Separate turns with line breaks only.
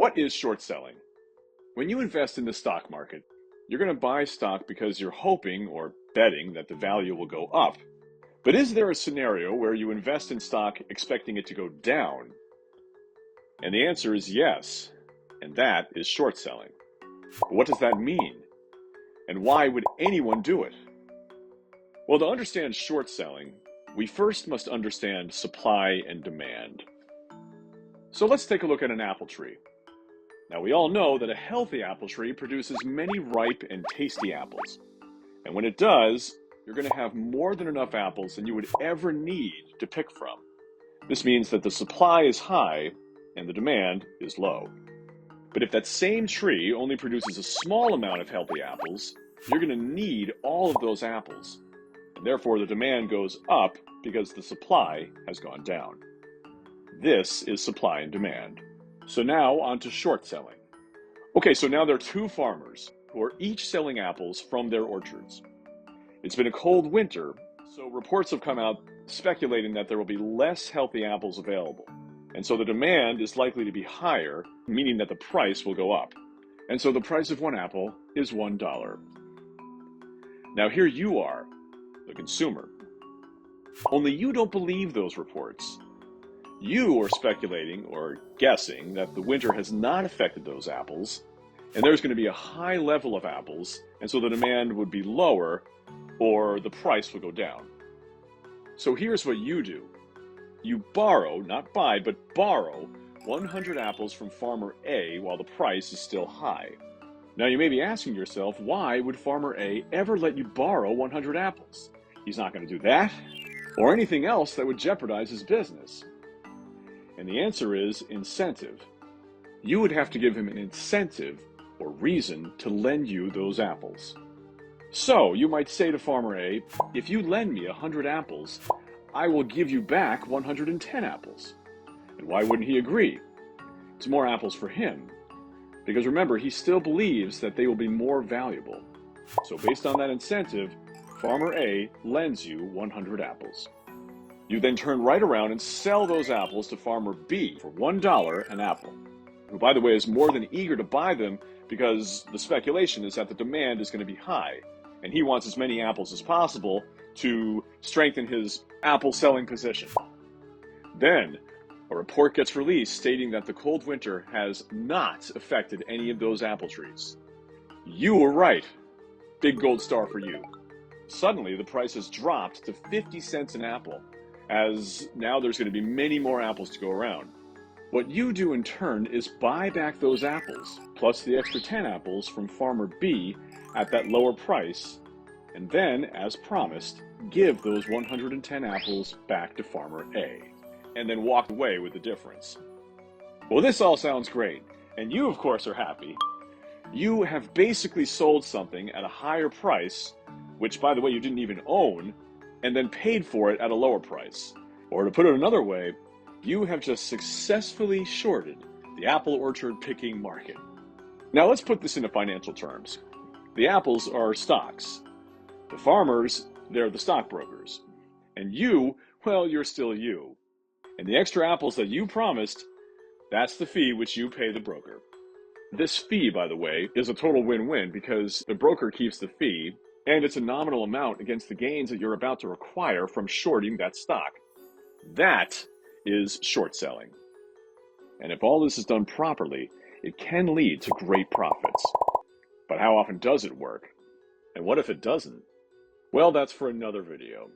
What is short selling? When you invest in the stock market, you're going to buy stock because you're hoping or betting that the value will go up. But is there a scenario where you invest in stock expecting it to go down? And the answer is yes, and that is short selling. What does that mean? And why would anyone do it? Well, to understand short selling, we first must understand supply and demand. So let's take a look at an apple tree. Now, we all know that a healthy apple tree produces many ripe and tasty apples. And when it does, you're going to have more than enough apples than you would ever need to pick from. This means that the supply is high and the demand is low. But if that same tree only produces a small amount of healthy apples, you're going to need all of those apples. And therefore, the demand goes up because the supply has gone down. This is supply and demand. So now on to short selling. Okay, so now there are two farmers who are each selling apples from their orchards. It's been a cold winter, so reports have come out speculating that there will be less healthy apples available. And so the demand is likely to be higher, meaning that the price will go up. And so the price of one apple is $1. Now here you are, the consumer. Only you don't believe those reports. You are speculating or guessing that the winter has not affected those apples, and there's going to be a high level of apples, and so the demand would be lower, or the price will go down. So here's what you do. You borrow, not buy, but borrow 100 apples from farmer A while the price is still high. Now you may be asking yourself, why would farmer A ever let you borrow 100 apples? He's not going to do that, or anything else that would jeopardize his business. And the answer is incentive. You would have to give him an incentive or reason to lend you those apples. So you might say to farmer A, if you lend me 100 apples, I will give you back 110 apples. And why wouldn't he agree? It's more apples for him. Because remember, he still believes that they will be more valuable. So based on that incentive, farmer A lends you 100 apples. You then turn right around and sell those apples to farmer B for $1 an apple, who, by the way, is more than eager to buy them because the speculation is that the demand is going to be high, and he wants as many apples as possible to strengthen his apple selling position. Then, a report gets released stating that the cold winter has not affected any of those apple trees. You were right. Big gold star for you. Suddenly, the price has dropped to 50 cents an apple, as now there's going to be many more apples to go around. What you do in turn is buy back those apples, plus the extra 10 apples from farmer B at that lower price, and then, as promised, give those 110 apples back to farmer A, and then walk away with the difference. Well, this all sounds great, and you, of course, are happy. You have basically sold something at a higher price, which, by the way, you didn't even own, and then paid for it at a lower price. Or to put it another way, you have just successfully shorted the apple orchard picking market. Now let's put this into financial terms. The apples are stocks. The farmers, they're the stockbrokers. And you, well, you're still you. And the extra apples that you promised, that's the fee which you pay the broker. This fee, by the way, is a total win-win because the broker keeps the fee, and it's a nominal amount against the gains that you're about to acquire from shorting that stock. That is short selling. And if all this is done properly, it can lead to great profits. But how often does it work? And what if it doesn't? Well, that's for another video.